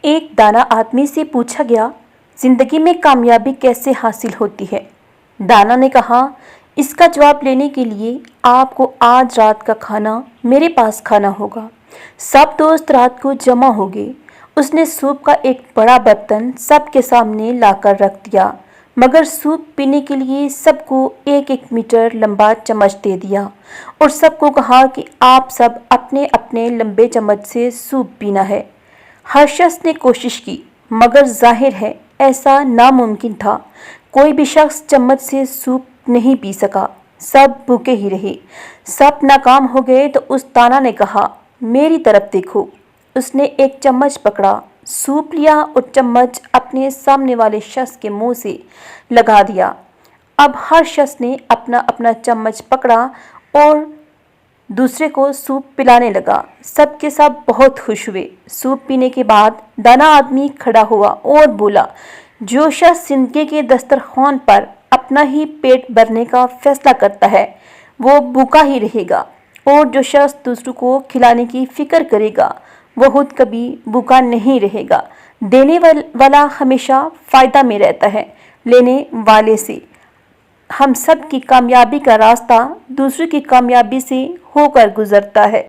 ایک दाना आदमी से पूछा गया, जिंदगी में कामयाबी कैसे हासिल होती है। दाना ने कहा, इसका जवाब लेने के लिए आपको आज रात का खाना मेरे पास खाना होगा। सब दोस्त रात को जमा हो गए। उसने सूप का एक बड़ा बर्तन सबके सामने लाकर रख दिया, मगर सूप पीने के लिए सबको एक एक मीटर लंबा चम्मच दे दिया और सबको कहा कि आप सब अपने अपने लंबे चम्मच से सूप पीना है। हर शख्स ने कोशिश की, मगर जाहिर है ऐसा नामुमकिन था। कोई भी शख्स चम्मच से सूप नहीं पी सका। सब भूखे ही रहे। सब नाकाम हो गए तो उस दाना ने कहा, मेरी तरफ देखो। उसने एक चम्मच पकड़ा, सूप लिया और चम्मच अपने सामने वाले शख्स के मुंह से लगा दिया। अब हर शख्स ने अपना अपना चम्मच पकड़ा और दूसरे को सूप पिलाने लगा। सब के सब बहुत खुश हुए। सूप पीने के बाद दाना आदमी खड़ा हुआ और बोला, जो शख्स जिंदगी के दस्तरखान पर अपना ही पेट भरने का फैसला करता है वो भूखा ही रहेगा, और जो शख्स दूसरों को खिलाने की फिक्र करेगा वो खुद कभी भूखा नहीं रहेगा। देने वाला हमेशा फ़ायदा में रहता है लेने वाले से। हम सब की कामयाबी का रास्ता दूसरों की कामयाबी से होकर गुजरता है।